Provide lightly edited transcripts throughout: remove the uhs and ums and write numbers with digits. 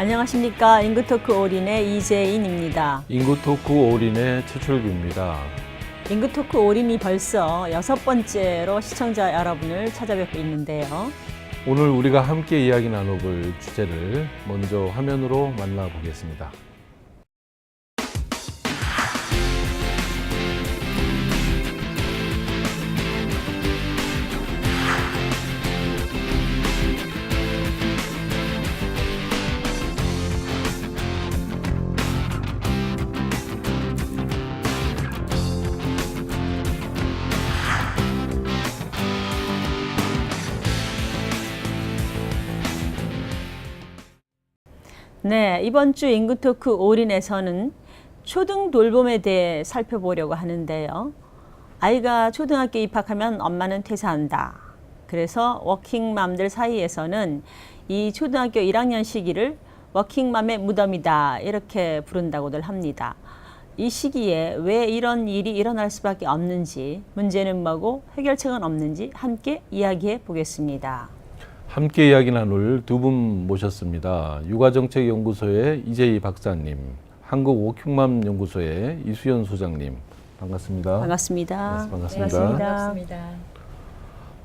안녕하십니까. 인구토크 올인의 이재인입니다. 인구토크 올인의 최철규입니다. 인구토크 올인이 벌써 6번째로 시청자 여러분을 찾아뵙고 있는데요. 오늘 우리가 함께 이야기 나눠볼 주제를 먼저 화면으로 만나보겠습니다. 네, 이번 주 인구토크 올인에서는 초등 돌봄에 대해 살펴보려고 하는데요. 아이가 초등학교 입학하면 엄마는 퇴사한다. 그래서 워킹맘들 사이에서는 이 초등학교 1학년 시기를 워킹맘의 무덤이다 이렇게 부른다고들 합니다. 이 시기에 왜 이런 일이 일어날 수밖에 없는지, 문제는 뭐고 해결책은 없는지 함께 이야기해 보겠습니다. 함께 이야기 나눌 두 분 모셨습니다. 육아정책연구소의 이재희 박사님, 한국워킹맘연구소의 이수연 소장님, 반갑습니다. 반갑습니다. 네, 반갑습니다. 반갑습니다. 반갑습니다.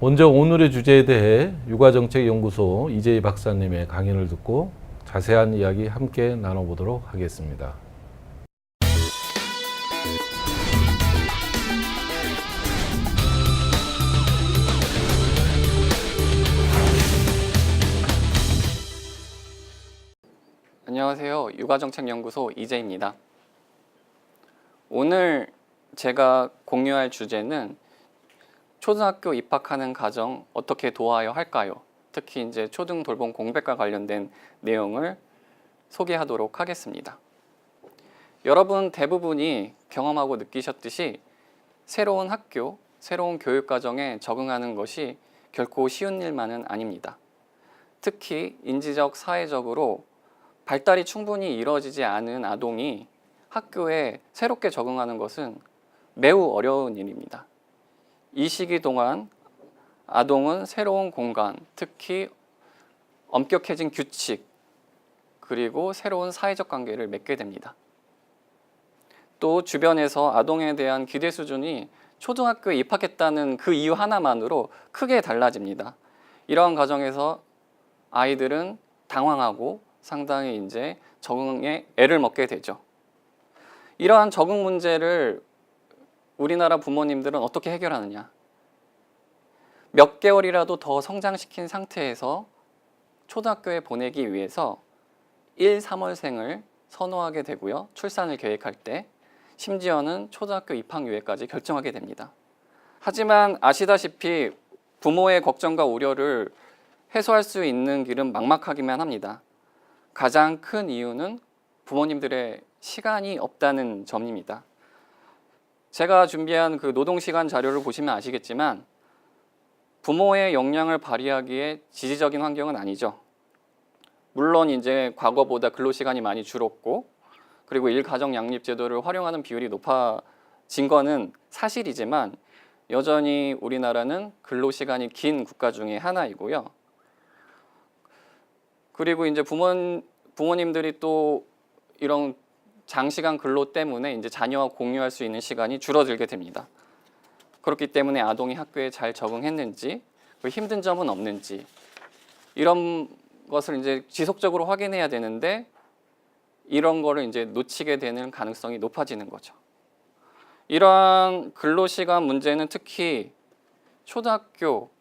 먼저 오늘의 주제에 대해 육아정책연구소 이재희 박사님의 강연을 듣고 자세한 이야기 함께 나눠보도록 하겠습니다. 안녕하세요. 육아정책연구소 이재입니다. 오늘 제가 공유할 주제는 초등학교 입학하는 가정 어떻게 도와야 할까요? 특히 이제 초등 돌봄 공백과 관련된 내용을 소개하도록 하겠습니다. 여러분 대부분이 경험하고 느끼셨듯이 새로운 학교, 새로운 교육 과정에 적응하는 것이 결코 쉬운 일만은 아닙니다. 특히 인지적, 사회적으로 발달이 충분히 이루어지지 않은 아동이 학교에 새롭게 적응하는 것은 매우 어려운 일입니다. 이 시기 동안 아동은 새로운 공간, 특히 엄격해진 규칙, 그리고 새로운 사회적 관계를 맺게 됩니다. 또 주변에서 아동에 대한 기대 수준이 초등학교에 입학했다는 그 이유 하나만으로 크게 달라집니다. 이러한 과정에서 아이들은 당황하고 상당히 이제 적응에 애를 먹게 되죠. 이러한 적응 문제를 우리나라 부모님들은 어떻게 해결하느냐? 몇 개월이라도 더 성장시킨 상태에서 초등학교에 보내기 위해서 1, 3월생을 선호하게 되고요. 출산을 계획할 때 심지어는 초등학교 입학 유예까지 결정하게 됩니다. 하지만 아시다시피 부모의 걱정과 우려를 해소할 수 있는 길은 막막하기만 합니다. 가장 큰 이유는 부모님들의 시간이 없다는 점입니다. 제가 준비한 그 노동시간 자료를 보시면 아시겠지만 부모의 역량을 발휘하기에 지지적인 환경은 아니죠. 물론 이제 과거보다 근로시간이 많이 줄었고 그리고 일가정 양립제도를 활용하는 비율이 높아진 거는 사실이지만 여전히 우리나라는 근로시간이 긴 국가 중에 하나이고요. 그리고 이제 부모님들이 또 이런 장시간 근로 때문에 이제 자녀와 공유할 수 있는 시간이 줄어들게 됩니다. 그렇기 때문에 아동이 학교에 잘 적응했는지, 힘든 점은 없는지 이런 것을 이제 지속적으로 확인해야 되는데 이런 거를 이제 놓치게 되는 가능성이 높아지는 거죠. 이러한 근로시간 문제는 특히 초등학교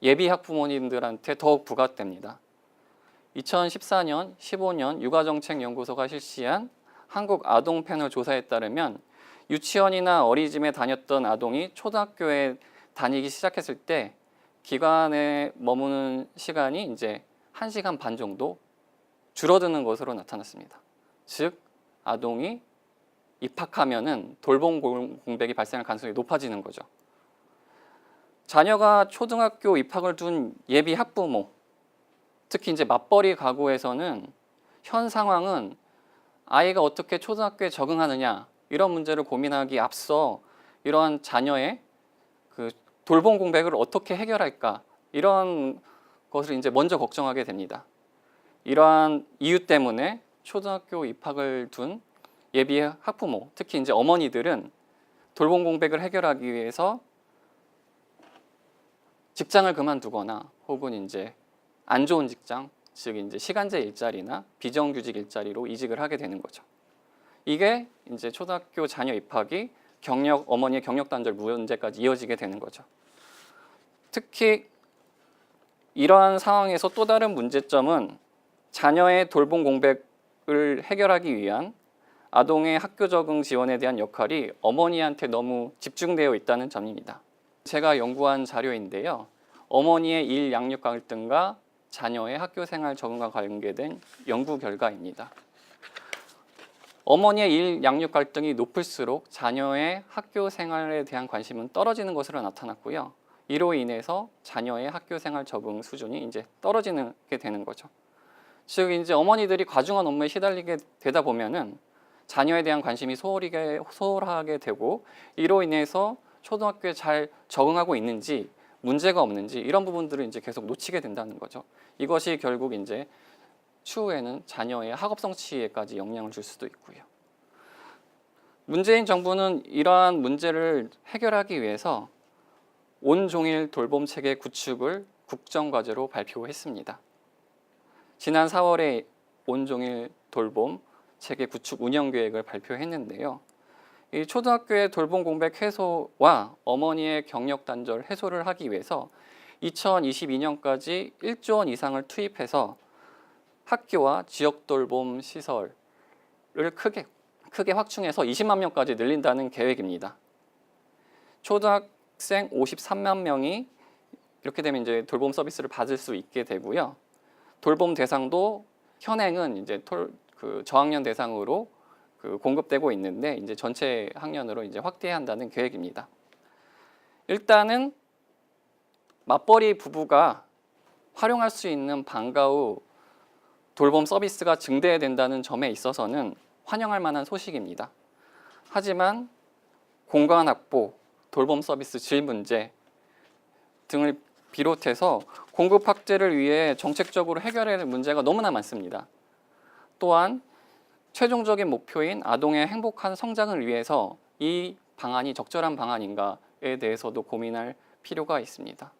예비 학부모님들한테 더욱 부각됩니다. 2014년, 15년 육아정책연구소가 실시한 한국 아동 패널 조사에 따르면 유치원이나 어린이집에 다녔던 아동이 초등학교에 다니기 시작했을 때 기관에 머무는 시간이 이제 1시간 반 정도 줄어드는 것으로 나타났습니다. 즉 아동이 입학하면은 돌봄 공백이 발생할 가능성이 높아지는 거죠. 자녀가 초등학교 입학을 둔 예비 학부모, 특히 이제 맞벌이 가구에서는 현 상황은 아이가 어떻게 초등학교에 적응하느냐 이런 문제를 고민하기 앞서 이러한 자녀의 그 돌봄 공백을 어떻게 해결할까 이런 것을 이제 먼저 걱정하게 됩니다. 이러한 이유 때문에 초등학교 입학을 둔 예비 학부모, 특히 이제 어머니들은 돌봄 공백을 해결하기 위해서 직장을 그만두거나 혹은 이제 안 좋은 직장, 즉 이제 시간제 일자리나 비정규직 일자리로 이직을 하게 되는 거죠. 이게 이제 초등학교 자녀 입학이 어머니의 경력 단절 문제까지 이어지게 되는 거죠. 특히 이러한 상황에서 또 다른 문제점은 자녀의 돌봄 공백을 해결하기 위한 아동의 학교 적응 지원에 대한 역할이 어머니한테 너무 집중되어 있다는 점입니다. 제가 연구한 자료인데요. 어머니의 일 양육 갈등과 자녀의 학교 생활 적응과 관계된 연구 결과입니다. 어머니의 일 양육 갈등이 높을수록 자녀의 학교 생활에 대한 관심은 떨어지는 것으로 나타났고요. 이로 인해서 자녀의 학교 생활 적응 수준이 이제 떨어지게 되는 거죠. 즉 이제 어머니들이 과중한 업무에 시달리게 되다 보면은 자녀에 대한 관심이 소홀하게 되고 이로 인해서 초등학교에 잘 적응하고 있는지 문제가 없는지 이런 부분들을 이제 계속 놓치게 된다는 거죠. 이것이 결국 이제 추후에는 자녀의 학업 성취에까지 영향을 줄 수도 있고요. 문재인 정부는 이러한 문제를 해결하기 위해서 온종일 돌봄 체계 구축을 국정과제로 발표했습니다. 지난 4월에 온종일 돌봄 체계 구축 운영 계획을 발표했는데요. 이 초등학교의 돌봄 공백 해소와 어머니의 경력 단절 해소를 하기 위해서 2022년까지 1조 원 이상을 투입해서 학교와 지역 돌봄 시설을 크게 확충해서 20만 명까지 늘린다는 계획입니다. 초등학생 53만 명이 이렇게 되면 이제 돌봄 서비스를 받을 수 있게 되고요. 돌봄 대상도 현행은 이제 저학년 대상으로 공급되고 있는데 이제 전체 학년으로 이제 확대한다는 계획입니다. 일단은 맞벌이 부부가 활용할 수 있는 방과 후 돌봄 서비스가 증대된다는 점에 있어서는 환영할 만한 소식입니다. 하지만 공간 확보, 돌봄 서비스 질 문제 등을 비롯해서 공급 확대를 위해 정책적으로 해결해야 할 문제가 너무나 많습니다. 또한 최종적인 목표인 아동의 행복한 성장을 위해서 이 방안이 적절한 방안인가에 대해서도 고민할 필요가 있습니다.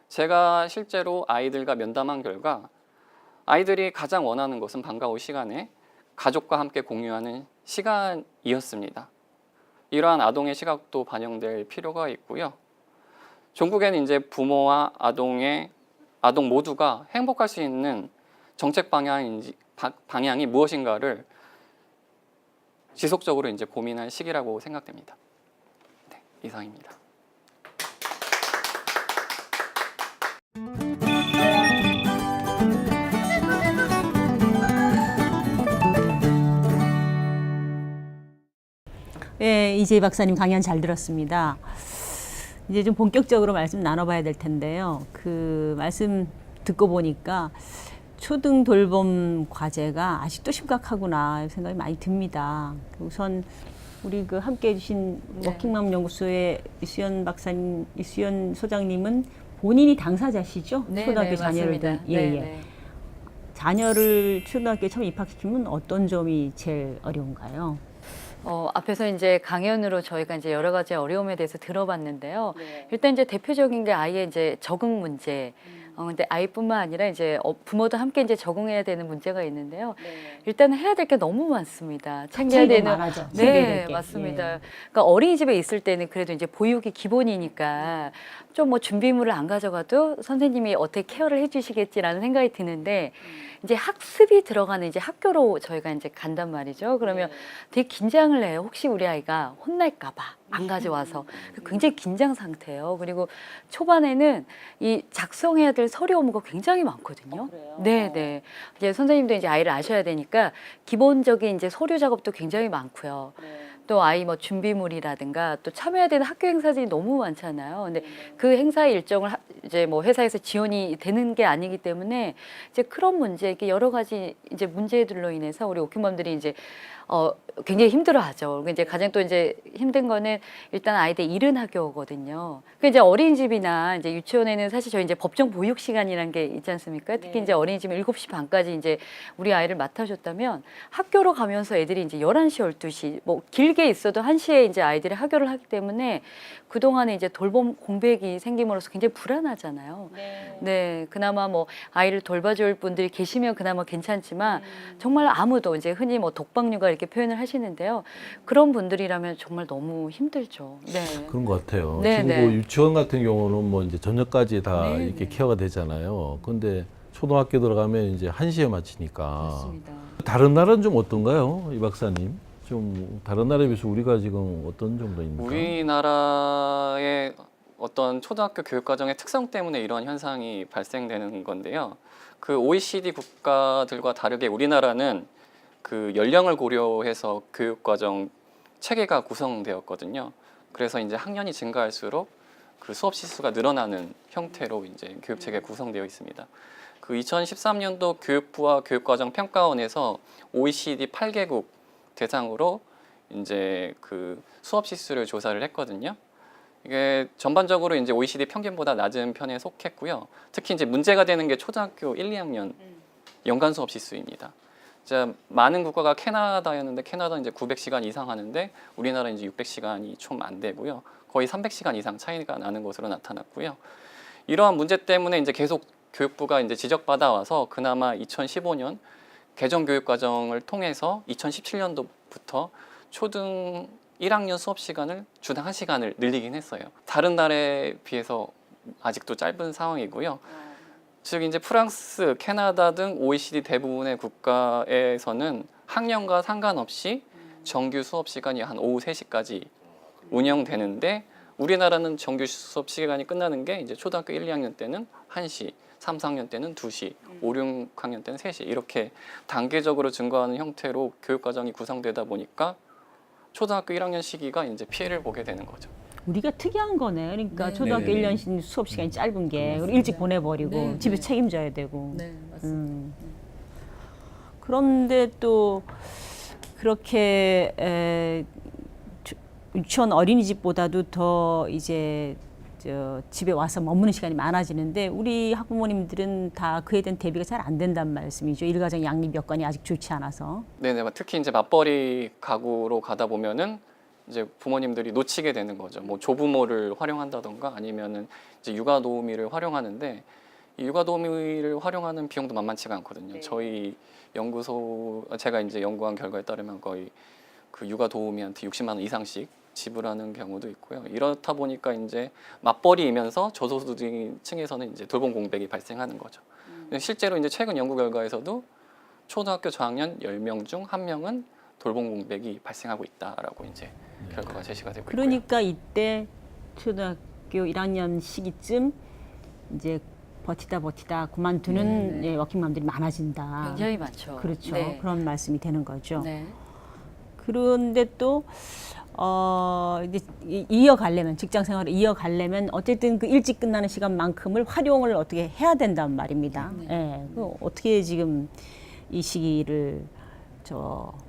제가 실제로 아이들과 면담한 결과 아이들이 가장 원하는 것은 방과 후 시간에 가족과 함께 공유하는 시간이었습니다. 이러한 아동의 시각도 반영될 필요가 있고요. 종국에는 이제 부모와 아동 모두가 행복할 수 있는 정책 방향이 무엇인가를 지속적으로 이제 고민할 시기라고 생각됩니다. 네, 이상입니다. 예, 이재희 박사님 강연 잘 들었습니다. 이제 좀 본격적으로 말씀 나눠봐야 될 텐데요. 그 말씀 듣고 보니까 초등 돌봄 과제가 아직도 심각하구나 생각이 많이 듭니다. 우선 우리 그 함께해 주신 워킹맘 연구소의 이수연 소장님은 본인이 당사자시죠? 네, 초등학교 네, 자녀를 둔. 네, 예. 네. 자녀를 초등학교에 처음 입학시키면 어떤 점이 제일 어려운가요? 앞에서 이제 강연으로 저희가 이제 여러 가지 어려움에 대해서 들어봤는데요. 네. 일단 이제 대표적인 게 아이의 이제 적응 문제. 근데 아이뿐만 아니라 이제 부모도 함께 이제 적응해야 되는 문제가 있는데요. 일단은 해야 될 게 너무 많습니다. 챙겨야 되는. 많아져. 네, 맞습니다. 예. 그러니까 어린이집에 있을 때는 그래도 이제 보육이 기본이니까 좀 뭐 준비물을 안 가져가도 선생님이 어떻게 케어를 해주시겠지라는 생각이 드는데 이제 학습이 들어가는 이제 학교로 저희가 이제 간단 말이죠. 그러면 되게 긴장을 해요. 혹시 우리 아이가 혼날까봐. 안 가져와서 굉장히 긴장 상태예요. 그리고 초반에는 이 작성해야 될 서류 업무가 굉장히 많거든요. 네, 네. 이제 선생님도 이제 아이를 아셔야 되니까 기본적인 이제 서류 작업도 굉장히 많고요. 또 아이 뭐 준비물이라든가 또 참여해야 되는 학교 행사들이 너무 많잖아요. 근데 그 행사 일정을 이제 뭐 회사에서 지원이 되는 게 아니기 때문에 이제 그런 문제, 이렇게 여러 가지 이제 문제들로 인해서 우리 워킹맘들이 이제 굉장히 힘들어하죠. 그리고 이제 가장 또 이제 힘든 거는 일단 아이들 이른 학교거든요. 그 이제 어린이집이나 이제 유치원에는 사실 저희 이제 법정 보육 시간이라는 게 있지 않습니까? 특히 이제 어린이집은 7시 반까지 이제 우리 아이를 맡아줬다면 학교로 가면서 애들이 이제 11시, 12시 뭐 길게 있어도 1시에 이제 아이들이 학교를 하기 때문에 그동안에 이제 돌봄 공백이 생김으로써 굉장히 불안하잖아요. 네, 그나마 뭐 아이를 돌봐줄 분들이 계시면 그나마 괜찮지만 정말 아무도 이제 흔히 뭐 독박육아 이렇게 표현을 하시는데요. 그런 분들이라면 정말 너무 힘들죠. 네. 그런 것 같아요. 네, 지금 네. 뭐 유치원 같은 경우는 뭐 이제 저녁까지 다 네, 이렇게 네. 케어가 되잖아요. 근데 초등학교 들어가면 이제 1시에 마치니까. 맞습니다. 다른 나라는 좀 어떤가요, 이 박사님? 좀 다른 나라에 비해서 우리가 지금 어떤 정도입니까? 우리나라의 어떤 초등학교 교육과정의 특성 때문에 이런 현상이 발생되는 건데요. 그 OECD 국가들과 다르게 우리나라는 그 연령을 고려해서 교육과정 체계가 구성되었거든요. 그래서 이제 학년이 증가할수록 그 수업 시수가 늘어나는 형태로 이제 교육 체계가 구성되어 있습니다. 그 2013년도 교육부와 교육과정 평가원에서 OECD 8개국 대상으로 이제 그 수업 시수를 조사를 했거든요. 이게 전반적으로 이제 OECD 평균보다 낮은 편에 속했고요. 특히 이제 문제가 되는 게 초등학교 1, 2학년 연간 수업 시수입니다. 자, 많은 국가가 캐나다였는데 캐나다는 이제 900시간 이상 하는데 우리나라는 이제 600시간이 좀 안 되고요. 거의 300시간 이상 차이가 나는 것으로 나타났고요. 이러한 문제 때문에 이제 계속 교육부가 이제 지적받아 와서 그나마 2015년 개정 교육 과정을 통해서 2017년도부터 초등 1학년 수업 시간을 주당 1시간을 늘리긴 했어요. 다른 나라에 비해서 아직도 짧은 상황이고요. 즉 이제 프랑스, 캐나다 등 OECD 대부분의 국가에서는 학년과 상관없이 정규 수업 시간이 한 오후 3시까지 운영되는데 우리나라는 정규 수업 시간이 끝나는 게 이제 초등학교 1, 2학년 때는 1시, 3, 4학년 때는 2시, 5, 6학년 때는 3시 이렇게 단계적으로 증가하는 형태로 교육 과정이 구성되다 보니까 초등학교 1학년 시기가 이제 피해를 보게 되는 거죠. 우리가 특이한 거네. 그러니까 네. 초등학교 네. 1년 수업 시간이 짧은 게 일찍 보내버리고 네, 집에서 네. 책임져야 되고. 네, 맞습니다. 그런데 또 그렇게 유치원 어린이집보다도 더 이제 집에 와서 머무는 시간이 많아지는데 우리 학부모님들은 다 그에 대한 대비가 잘 안 된다는 말씀이죠. 일가정 양립 여건이 아직 좋지 않아서. 네네, 특히 이제 맞벌이 가구로 가다 보면은 이제 부모님들이 놓치게 되는 거죠. 뭐 조부모를 활용한다던가 아니면은 이제 육아 도우미를 활용하는데 이 육아 도우미를 활용하는 비용도 만만치가 않거든요. 네. 저희 연구소 제가 이제 연구한 결과에 따르면 거의 그 육아 도우미한테 60만 원 이상씩 지불하는 경우도 있고요. 이렇다 보니까 이제 맞벌이이면서 저소득층에서는 이제 돌봄 공백이 발생하는 거죠. 근데 실제로 이제 최근 연구 결과에서도 초등학교 저학년 10명 중 1명은 돌봄 공백이 발생하고 있다라고 이제 결과가 제시가 되고 있고요. 그러니까 이때 초등학교 1학년 시기쯤 이제 버티다 그만두는 예, 워킹맘들이 많아진다. 굉장히 많죠. 그렇죠. 네. 그런 말씀이 되는 거죠. 네. 그런데 또 이제 이어가려면 직장 생활을 이어가려면 어쨌든 그 일찍 끝나는 시간만큼을 활용을 어떻게 해야 된단 말입니다. 예. 그 어떻게 지금 이 시기를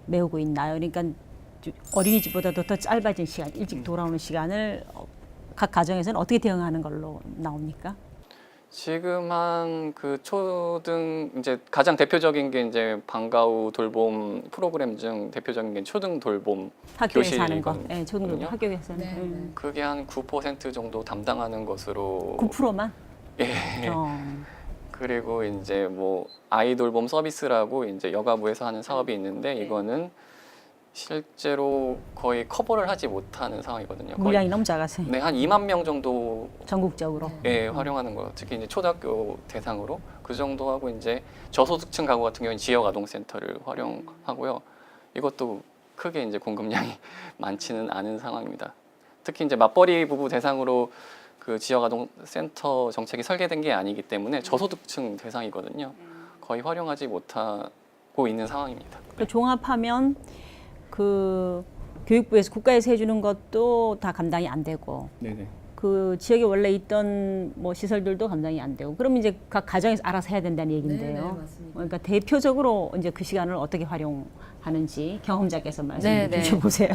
메우고 있나요? 그러니까 어린이집보다도 더 짧아진 시간, 일찍 돌아오는 시간을 각 가정에서는 어떻게 대응하는 걸로 나옵니까? 지금 한 그 초등 이제 가장 대표적인 게 이제 방과 후 돌봄 프로그램 중 대표적인 게 초등 돌봄 학교에서 하는 거. 교실이거든요. 예, 초등교육 학교에서는. 네, 그게 한 9% 정도 담당하는 것으로 9%만? 예. 그리고 이제 뭐 아이 돌봄 서비스라고 이제 여가부에서 하는 사업이 있는데 이거는 실제로 거의 커버를 하지 못하는 상황이거든요. 물량이 너무 작아서 네, 한 2만 명 정도 전국적으로. 예, 활용하는 거. 특히 이제 초등학교 대상으로 그 정도 하고 이제 저소득층 가구 같은 경우는 지역 아동센터를 활용하고요. 이것도 크게 이제 공급량이 많지는 않은 상황입니다. 특히 이제 맞벌이 부부 대상으로 그 지역아동센터 정책이 설계된 게 아니기 때문에 저소득층 대상이거든요. 거의 활용하지 못하고 있는 상황입니다. 그 종합하면 그 교육부에서 국가에서 해주는 것도 다 감당이 안 되고 네네. 그 지역에 원래 있던 뭐 시설들도 감당이 안 되고 그러면 이제 각 가정에서 알아서 해야 된다는 얘기인데요. 맞습니다. 그러니까 대표적으로 이제 그 시간을 어떻게 활용하는지 경험자께서 말씀해 네. 주셔보세요.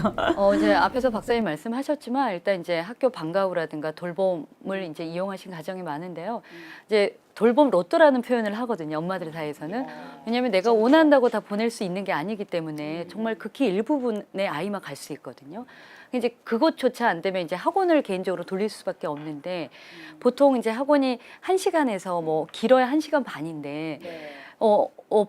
이제 앞에서 박사님 말씀하셨지만 일단 이제 학교 방과 후라든가 돌봄을 이제 이용하신 가정이 많은데요. 이제 돌봄 로또라는 표현을 하거든요. 엄마들 사이에서는. 왜냐하면 내가 원한다고 다 보낼 수 있는 게 아니기 때문에 정말 극히 일부분의 아이만 갈 수 있거든요. 이제 그것조차 안 되면 이제 학원을 개인적으로 돌릴 수밖에 없는데 보통 이제 학원이 1시간에서 뭐 길어야 1시간 반인데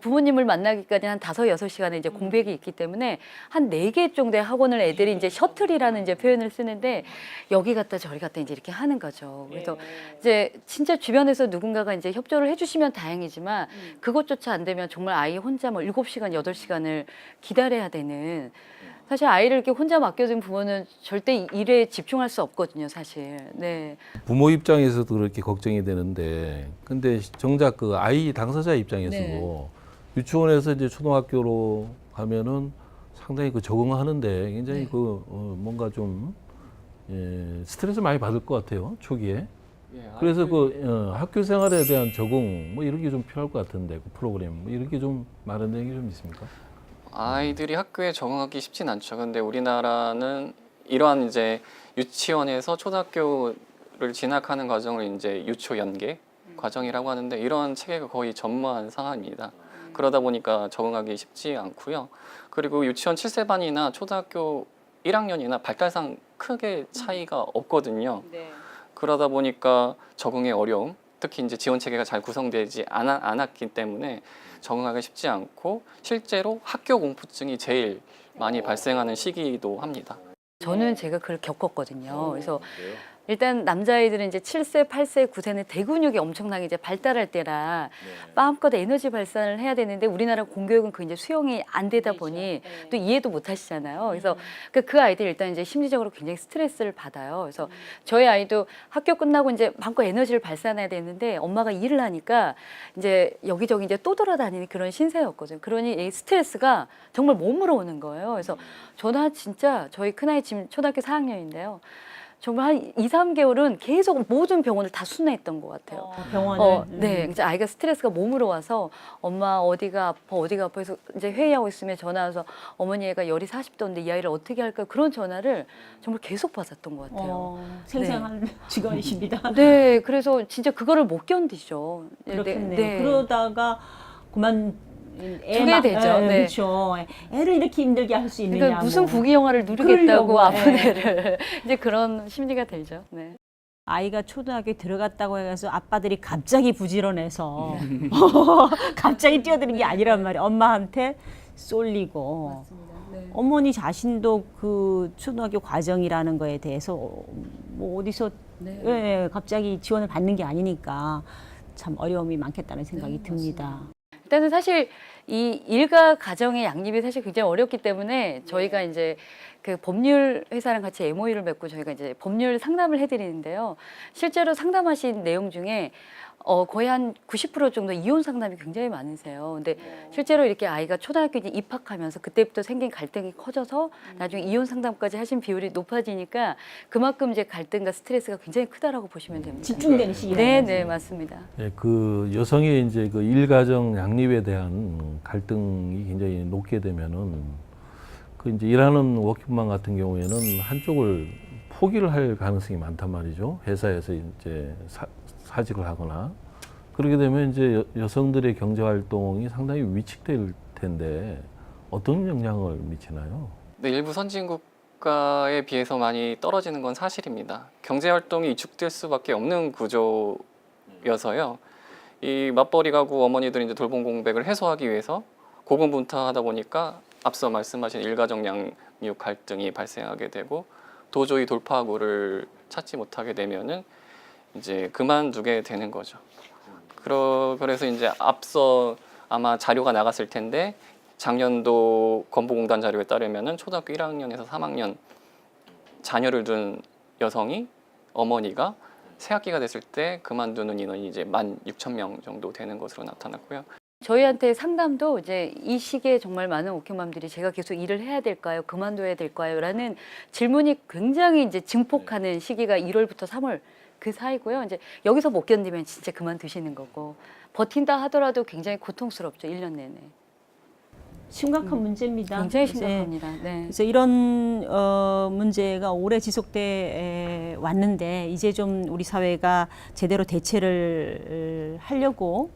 부모님을 만나기까지 한 5-6시간의 이제 공백이 있기 때문에 한 4개 정도의 학원을 애들이 이제 셔틀이라는 이제 표현을 쓰는데 여기 갔다 저리 갔다 이제 이렇게 하는 거죠. 그래서 이제 진짜 주변에서 누군가가 이제 협조를 해주시면 다행이지만 그것조차 안 되면 정말 아이 혼자 뭐 7시간, 8시간을 기다려야 되는 사실 아이를 이렇게 혼자 맡겨둔 부모는 절대 일에 집중할 수 없거든요, 사실. 네. 부모 입장에서도 그렇게 걱정이 되는데, 근데 정작 그 아이 당사자 입장에서도 네. 유치원에서 이제 초등학교로 가면은 상당히 그 적응하는데 굉장히 네. 뭔가 좀 스트레스 많이 받을 것 같아요, 초기에. 예, 그래서 학교 생활에 대한 적응 뭐 이런 게 좀 필요할 것 같은데 그 프로그램 뭐 이런 게 좀 마련된 게 좀 있습니까? 아이들이 학교에 적응하기 쉽진 않죠. 근데 우리나라는 이러한 이제 유치원에서 초등학교를 진학하는 과정을 이제 유초 연계 과정이라고 하는데 이러한 체계가 거의 전무한 상황입니다. 그러다 보니까 적응하기 쉽지 않고요. 그리고 유치원 7세반이나 초등학교 1학년이나 발달상 크게 차이가 없거든요. 네. 그러다 보니까 적응의 어려움, 특히 이제 지원 체계가 잘 구성되지 않았기 때문에 적응하기 쉽지 않고 실제로 학교 공포증이 제일 많이 발생하는 시기이기도 합니다. 저는 제가 그걸 겪었거든요. 그래서 일단 남자아이들은 이제 7세, 8세, 9세는 대근육이 엄청나게 이제 발달할 때라 마음껏 에너지 발산을 해야 되는데 우리나라 공교육은 그 이제 수용이 안 되다 보니 또 이해도 못 하시잖아요. 그래서 그 아이들 일단 이제 심리적으로 굉장히 스트레스를 받아요. 그래서 저희 아이도 학교 끝나고 이제 마음껏 에너지를 발산해야 되는데 엄마가 일을 하니까 이제 여기저기 이제 또 돌아다니는 그런 신세였거든요. 그러니 이 스트레스가 정말 몸으로 오는 거예요. 그래서 저는 진짜 저희 큰아이 지금 초등학교 4학년인데요. 정말 한 2-3개월은 계속 모든 병원을 다 순회했던 것 같아요. 병원을. 네, 이제 아이가 스트레스가 몸으로 와서 엄마 어디가 아파 해서 이제 회의하고 있으면 전화 와서 어머니 애가 열이 40도인데 이 아이를 어떻게 할까요? 그런 전화를 정말 계속 받았던 것 같아요. 생생한 직원이십니다. 네, 그래서 진짜 그거를 못 견디죠. 그렇겠네요. 네. 그러다가 그만 두게 되죠. 네. 그렇죠. 애를 이렇게 힘들게 할 수 있느냐. 그러니까 무슨 부귀 영화를 누리겠다고 그러려고, 아픈 네. 애를 이제 그런 심리가 들죠. 네. 아이가 초등학교에 들어갔다고 해서 아빠들이 갑자기 부지런해서 갑자기 뛰어드는 게 아니란 말이에요. 엄마한테 쏠리고 네. 어머니 자신도 그 초등학교 과정이라는 거에 대해서 뭐 어디서 갑자기 지원을 받는 게 아니니까 참 어려움이 많겠다는 생각이 듭니다. 일단은 사실 이 일가 가정의 양립이 사실 굉장히 어렵기 때문에 저희가 이제 그 법률 회사랑 같이 MOU를 맺고 저희가 이제 법률 상담을 해드리는데요. 실제로 상담하신 내용 중에 거의 한 90% 정도 이혼 상담이 굉장히 많으세요. 근데 실제로 이렇게 아이가 초등학교 이제 입학하면서 그때부터 생긴 갈등이 커져서 나중에 이혼 상담까지 하신 비율이 높아지니까 그만큼 이제 갈등과 스트레스가 굉장히 크다라고 보시면 됩니다. 집중되는 시기라. 네, 맞습니다. 네, 그 여성의 이제 그 일가정 양립에 대한 갈등이 굉장히 높게 되면은 그 이제 일하는 워킹맘 같은 경우에는 한쪽을 포기를 할 가능성이 많단 말이죠. 회사에서 이제 사직을 하거나 그렇게 되면 이제 여성들의 경제 활동이 상당히 위축될 텐데 어떤 영향을 미치나요? 네, 일부 선진국가에 비해서 많이 떨어지는 건 사실입니다. 경제 활동이 위축될 수밖에 없는 구조여서요. 이 맞벌이 가구 어머니들이 이제 돌봄 공백을 해소하기 위해서 고군분투하다 보니까 앞서 말씀하신 일가정 양육 갈등이 발생하게 되고 도저히 돌파구를 찾지 못하게 되면은 이제 그만두게 되는 거죠. 그래서 이제 앞서 아마 자료가 나갔을 텐데 작년도 건보공단 자료에 따르면은 초등학교 1학년에서 3학년 자녀를 둔 여성이 어머니가 새학기가 됐을 때 그만두는 인원이 이제 16,000명 정도 되는 것으로 나타났고요. 저희한테 상담도 이제 이 시기에 정말 많은 워킹맘들이 제가 계속 일을 해야 될까요? 그만둬야 될까요? 라는 질문이 굉장히 이제 증폭하는 시기가 1월부터 3월 그 사이고요. 이제 여기서 못 견디면 진짜 그만두시는 거고 버틴다 하더라도 굉장히 고통스럽죠. 1년 내내. 심각한 문제입니다. 굉장히 이제 심각합니다. 네. 그래서 이런 문제가 오래 지속돼 왔는데 이제 좀 우리 사회가 제대로 대체를 하려고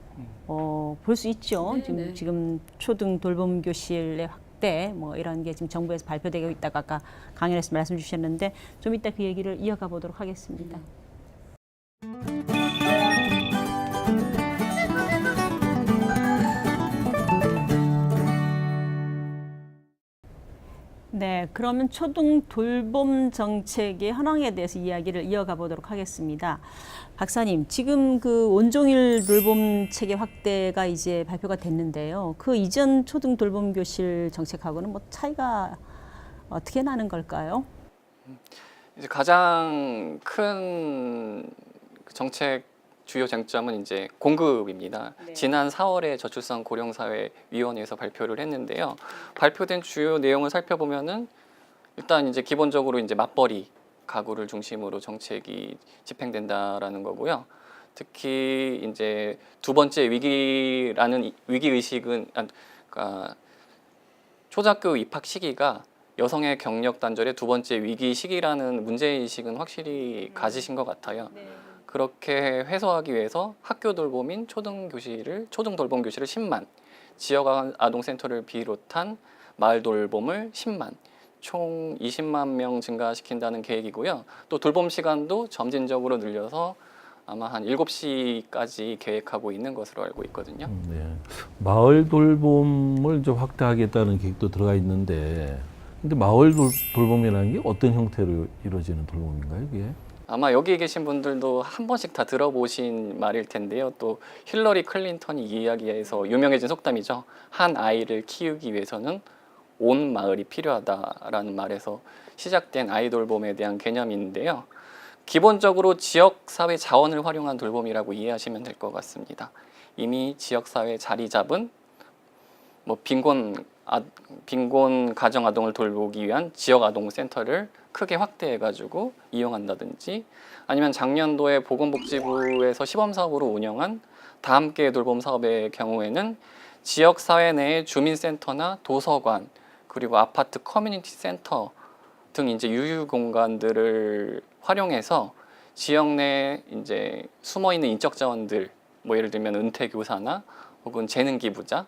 볼 수 있죠. 네. 지금 초등 돌봄 교실의 확대 뭐 이런 게 지금 정부에서 발표되고 있다고 아까 강연에서 말씀 주셨는데 좀 이따 그 얘기를 이어가 보도록 하겠습니다. 네, 그러면 초등 돌봄 정책의 현황에 대해서 이야기를 이어가 보도록 하겠습니다. 박사님, 지금 그 온종일 돌봄 체계 확대가 이제 발표가 됐는데요. 그 이전 초등 돌봄 교실 정책하고는 뭐 차이가 어떻게 나는 걸까요? 이제 가장 큰 정책 주요 쟁점은 이제 공급입니다. 네. 지난 4월에 저출산 고령사회위원회에서 발표를 했는데요. 발표된 주요 내용을 살펴보면은 일단 이제 기본적으로 이제 맞벌이 가구를 중심으로 정책이 집행된다라는 거고요. 특히 이제 두 번째 위기라는 위기 의식은 그러니까 초등학교 입학 시기가 여성의 경력 단절의 두 번째 위기 시기라는 문제 의식은 확실히 가지신 것 같아요. 그렇게 해소하기 위해서 학교 돌봄인 초등 돌봄 교실을 10만, 지역 아동센터를 비롯한 마을 돌봄을 10만, 총 20만 명 증가시킨다는 계획이고요. 또 돌봄 시간도 점진적으로 늘려서 아마 한 7시까지 계획하고 있는 것으로 알고 있거든요. 네. 마을 돌봄을 좀 확대하겠다는 계획도 들어가 있는데, 근데 마을 돌봄이라는 게 어떤 형태로 이루어지는 돌봄인가요, 이게? 아마 여기 계신 분들도 한 번씩 다 들어보신 말일 텐데요. 또 힐러리 클린턴이 이야기해서 유명해진 속담이죠. 한 아이를 키우기 위해서는 온 마을이 필요하다라는 말에서 시작된 아이 돌봄에 대한 개념인데요. 기본적으로 지역사회 자원을 활용한 돌봄이라고 이해하시면 될 것 같습니다. 이미 지역사회에 자리 잡은 뭐 빈곤 가정 아동을 돌보기 위한 지역 아동 센터를 크게 확대해가지고 이용한다든지 아니면 작년도에 보건복지부에서 시범사업으로 운영한 다함께 돌봄 사업의 경우에는 지역사회 내의 주민센터나 도서관 그리고 아파트 커뮤니티 센터 등 이제 유휴 공간들을 활용해서 지역 내 이제 숨어 있는 인적 자원들 뭐 예를 들면 은퇴 교사나 혹은 재능 기부자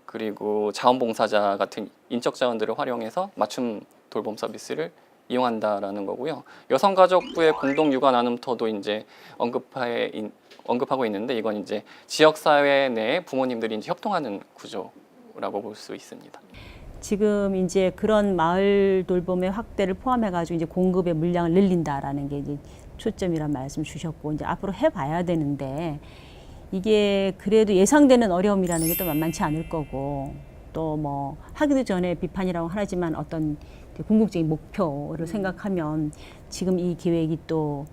그리고 자원봉사자 같은 인적 자원들을 활용해서 맞춤 돌봄 서비스를 이용한다라는 거고요. 여성가족부의 공동 육아 나눔터도 이제 언급하고 있는데 이건 이제 지역 사회 내에 부모님들이 이제 협동하는 구조라고 볼 수 있습니다. 지금 이제 그런 마을 돌봄의 확대를 포함해가지고 이제 공급의 물량을 늘린다라는 게 이제 초점이란 말씀 주셨고 이제 앞으로 해봐야 되는데 이게 그래도 예상되는 어려움이라는 게 또 만만치 않을 거고 또 뭐 하기도 전에 비판이라고 하지만 어떤 궁극적인 목표를 생각하면 지금 이 계획이 또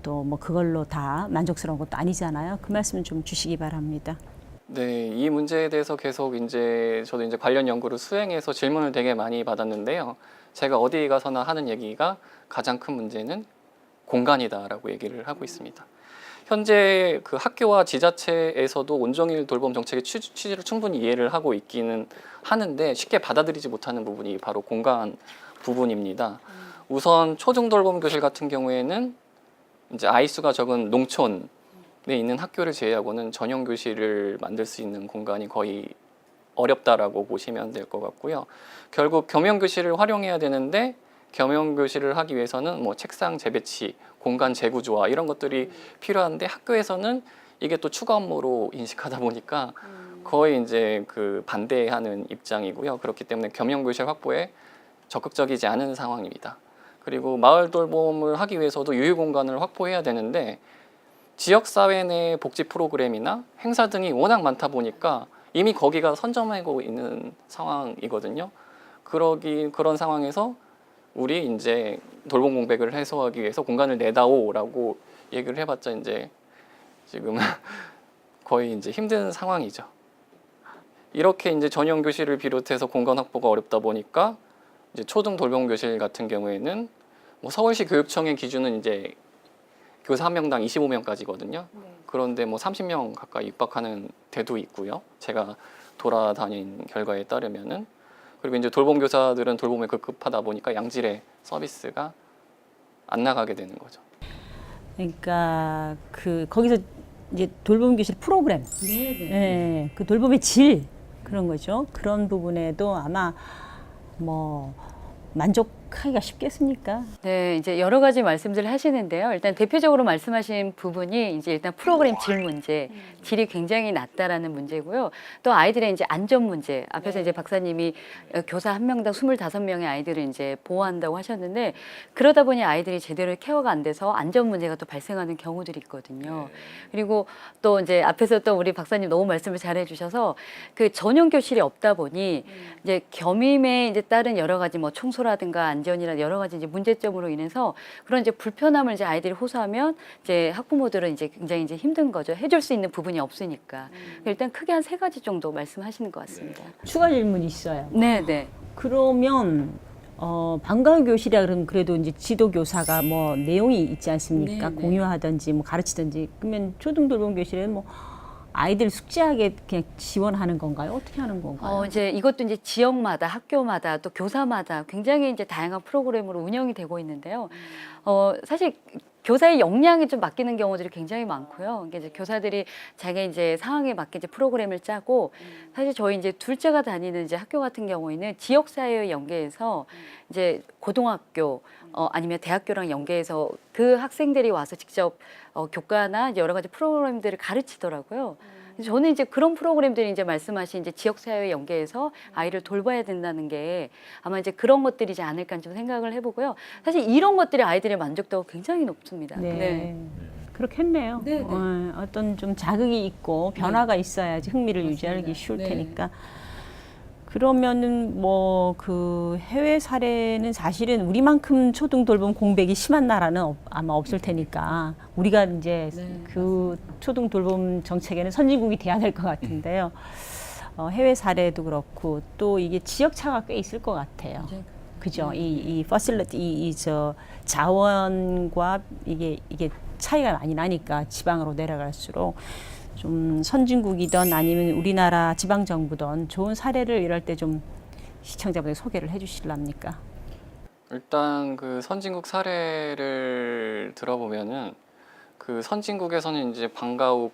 뭐 그걸로 다 만족스러운 것도 아니잖아요. 그 말씀 좀 주시기 바랍니다. 네, 이 문제에 대해서 계속 저도 이제 관련 연구를 수행해서 질문을 되게 많이 받았는데요. 제가 어디 가서나 하는 얘기가 가장 큰 문제는 공간이다라고 얘기를 하고 있습니다. 현재 그 학교와 지자체에서도 온종일 돌봄 정책의 취지를 충분히 이해를 하고 있기는 하는데 쉽게 받아들이지 못하는 부분이 바로 공간 부분입니다. 우선 초중 돌봄 교실 같은 경우에는 이제 아이 수가 적은 농촌에 있는 학교를 제외하고는 전용 교실을 만들 수 있는 공간이 거의 어렵다라고 보시면 될 것 같고요. 결국 겸용 교실을 활용해야 되는데 겸용 교실을 하기 위해서는 뭐 책상 재배치, 공간 재구조화 이런 것들이 필요한데 학교에서는 이게 또 추가 업무로 인식하다 보니까 거의 이제 그 반대하는 입장이고요. 그렇기 때문에 겸용 교실 확보에 적극적이지 않은 상황입니다. 그리고 마을 돌봄을 하기 위해서도 유휴 공간을 확보해야 되는데 지역사회 내 복지 프로그램이나 행사 등이 워낙 많다 보니까 이미 거기가 선점하고 있는 상황이거든요. 그런 상황에서 우리 이제 돌봄 공백을 해소하기 위해서 공간을 내다오라고 얘기를 해봤자 이제 지금 거의 이제 힘든 상황이죠. 이렇게 이제 전용 교실을 비롯해서 공간 확보가 어렵다 보니까 이제 초등 돌봄 교실 같은 경우에는 뭐 서울시 교육청의 기준은 이제 교사 한 명당 25명까지거든요. 그런데 뭐 30명 가까이 육박하는 데도 있고요. 제가 돌아다닌 결과에 따르면은 그리고 이제 돌봄 교사들은 돌봄에 급급하다 보니까 양질의 서비스가 안 나가게 되는 거죠. 그러니까 그 거기서 이제 돌봄 교실 프로그램, 예, 그 돌봄의 질 그런 거죠. 그런 부분에도 아마 뭐 만족하기가 쉽겠습니까? 네, 이제 여러 가지 말씀들을 하시는데요. 일단 대표적으로 말씀하신 부분이 이제 일단 프로그램 질 문제, 질이 굉장히 낮다라는 문제고요. 또 아이들의 이제 안전 문제. 앞에서 이제 박사님이 교사 한 명당 25명의 아이들을 이제 보호한다고 하셨는데 그러다 보니 아이들이 제대로 케어가 안 돼서 안전 문제가 또 발생하는 경우들이 있거든요. 그리고 또 이제 앞에서 또 우리 박사님 너무 말씀을 잘해 주셔서 그 전용 교실이 없다 보니 이제 겸임에 이제 따른 여러 가지 뭐 청소라든가 안전이나 여러 가지 이제 문제점으로 인해서 그런 이제 불편함을 이제 아이들이 호소하면 이제 학부모들은 이제 굉장히 이제 힘든 거죠. 해줄 수 있는 부분이 없으니까. 일단 크게 한 3가지 정도 말씀하시는 것 같습니다. 추가 질문이 있어요. 네, 네. 그러면 방과후 교실이라 그러면 그래도 이제 지도 교사가 뭐 내용이 있지 않습니까? 네, 네. 공유하든지 뭐 가르치든지. 그러면 초등 돌봄 교실에 뭐 아이들 숙제하게 그냥 지원하는 건가요? 어떻게 하는 건가요? 이제 이것도 이제 지역마다 학교마다 또 교사마다 굉장히 이제 다양한 프로그램으로 운영이 되고 있는데요. 사실 교사의 역량이 좀 맡기는 경우들이 굉장히 많고요. 이게 이제 교사들이 자기 이제 상황에 맞게 이제 프로그램을 짜고 사실 저희 이제 둘째가 다니는 이제 학교 같은 경우에는 지역 사회에 연계해서 이제 고등학교 아니면 대학교랑 연계해서 그 학생들이 와서 직접 교과나 여러 가지 프로그램들을 가르치더라고요. 저는 이제 그런 프로그램들이 이제 말씀하신 이제 지역 사회에 연계해서 아이를 돌봐야 된다는 게 아마 이제 그런 것들이지 않을까 좀 생각을 해보고요. 사실 이런 것들이 아이들의 만족도가 굉장히 높습니다. 네. 그렇겠네요. 네, 네. 어떤 좀 자극이 있고 변화가 있어야지 흥미를 유지하기 쉬울 네. 테니까. 그러면은 뭐 그 해외 사례는 사실은 우리만큼 초등 돌봄 공백이 심한 나라는 아마 없을 테니까 우리가 이제 그 초등 돌봄 정책에는 선진국이 돼야 될 것 같은데요. 해외 사례도 그렇고 또 이게 지역 차가 꽤 있을 것 같아요. 그죠? 이 퍼실리티 저 자원과 이게 차이가 많이 나니까 지방으로 내려갈수록 좀 선진국이든 아니면 우리나라 지방 정부든 좋은 사례를 이럴 때 좀 시청자분들 소개를 해주실랍니까? 일단 그 선진국 사례를 들어보면은 그 선진국에서는 이제 방과후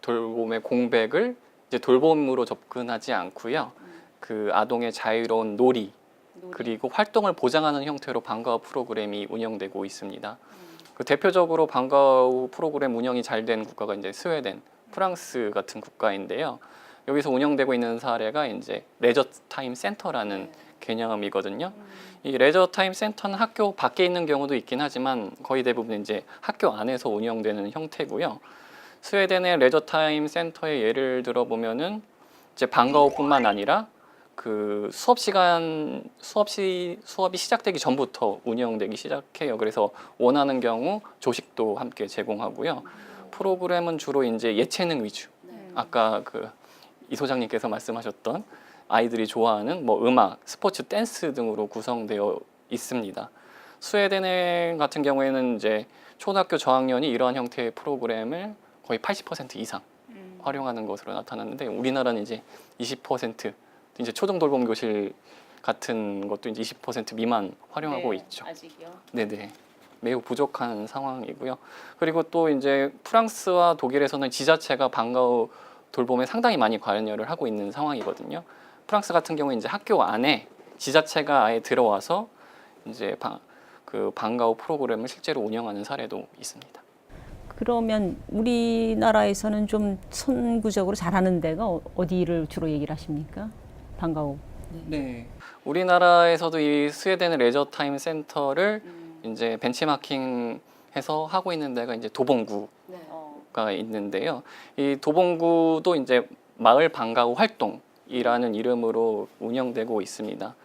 돌봄의 공백을 이제 돌봄으로 접근하지 않고요. 그 아동의 자유로운 놀이 그리고 활동을 보장하는 형태로 방과후 프로그램이 운영되고 있습니다. 그 대표적으로 방과후 프로그램 운영이 잘 된 국가가 이제 스웨덴, 프랑스 같은 국가인데요. 여기서 운영되고 있는 사례가 이제 레저 타임 센터라는 개념이거든요. 이 레저 타임 센터는 학교 밖에 있는 경우도 있긴 하지만 거의 대부분 이제 학교 안에서 운영되는 형태고요. 스웨덴의 레저 타임 센터의 예를 들어보면은 이제 방과후뿐만 아니라 그 수업이 시작되기 전부터 운영되기 시작해요. 그래서 원하는 경우 조식도 함께 제공하고요. 프로그램은 주로 이제 예체능 위주. 아까 그 이 소장님께서 말씀하셨던 아이들이 좋아하는 뭐 음악, 스포츠, 댄스 등으로 구성되어 있습니다. 스웨덴 같은 경우에는 이제 초등학교 저학년이 이러한 형태의 프로그램을 거의 80% 이상 활용하는 것으로 나타났는데 우리나라는 이제 20% 이제 초등 돌봄 교실 같은 것도 이제 20% 미만 활용하고 있죠. 아직요. 네네. 매우 부족한 상황이고요. 그리고 또 이제 프랑스와 독일에서는 지자체가 방과후 돌봄에 상당히 많이 관여를 하고 있는 상황이거든요. 프랑스 같은 경우에 이제 학교 안에 지자체가 아예 들어와서 이제 그 방과후 프로그램을 실제로 운영하는 사례도 있습니다. 그러면 우리나라에서는 좀 선구적으로 잘하는 데가 어디를 주로 얘기를 하십니까? 방과후. 네. 우리나라에서도 이 스웨덴 레저 타임 센터를 이제 벤치마킹해서 하고 있는 데가 이제 도봉구가 있는데요. 이 도봉구도 이제 마을 방과후 활동이라는 이름으로 운영되고 있습니다.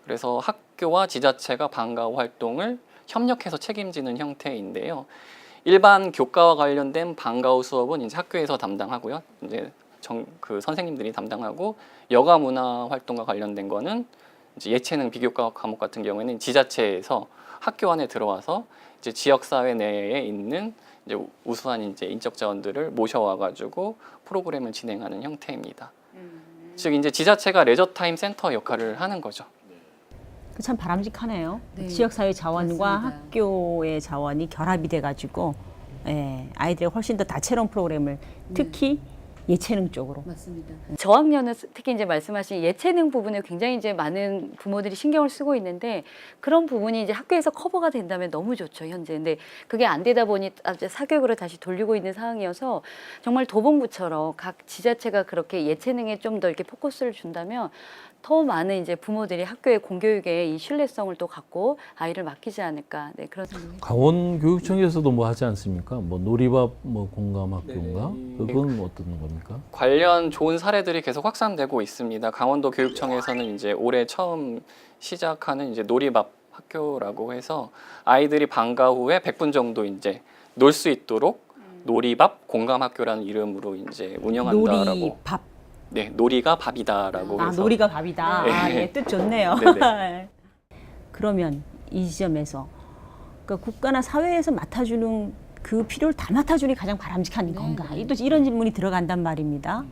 그래서 학교와 지자체가 방과 후 활동을 협력해서 책임지는 형태인데요. 일반 교과와 관련된 방과 후 수업은 이제 학교에서 담당하고요. 이제 그 선생님들이 담당하고 여가 문화 활동과 관련된 거는 이제 예체능 비교과 과목 같은 경우에는 지자체에서 학교 안에 들어와서 이제 지역 사회 내에 있는 이제 우수한 이제 인적 자원들을 모셔와 가지고 프로그램을 진행하는 형태입니다. 즉 이제 지자체가 레저 타임 센터 역할을 하는 거죠. 참 바람직하네요. 네. 지역사회 자원과 맞습니다. 학교의 자원이 결합이 돼가지고 아이들이 훨씬 더 다채로운 프로그램을 특히 예체능 쪽으로. 맞습니다. 저학년은 특히 이제 말씀하신 예체능 부분에 굉장히 이제 많은 부모들이 신경을 쓰고 있는데 그런 부분이 이제 학교에서 커버가 된다면 너무 좋죠, 현재. 근데 그게 안 되다 보니 이제 사교육으로 다시 돌리고 있는 상황이어서 정말 도봉구처럼 각 지자체가 그렇게 예체능에 좀 더 이렇게 포커스를 준다면 더 많은 이제 부모들이 학교의 공교육에 이 신뢰성을 또 갖고 아이를 맡기지 않을까. 네, 그런 생각이. 강원교육청에서도 뭐 하지 않습니까? 뭐 놀이밥 뭐 공감학교인가? 그건 어떤 겁니까? 관련 좋은 사례들이 계속 확산되고 있습니다. 강원도 교육청에서는 이제 올해 처음 시작하는 이제 놀이밥 학교라고 해서 아이들이 방과 후에 100분 정도 이제 놀 수 있도록 놀이밥 공감학교라는 이름으로 이제 운영한다라고. 놀이밥. 네, 놀이가 밥이다라고 해서. 놀이가 밥이다. 네. 뜻 좋네요. 네네. 그러면 이 지점에서 그러니까 국가나 사회에서 맡아주는 그 필요를 다 맡아주는 게 가장 바람직한 건가? 또 이런 질문이 들어간단 말입니다.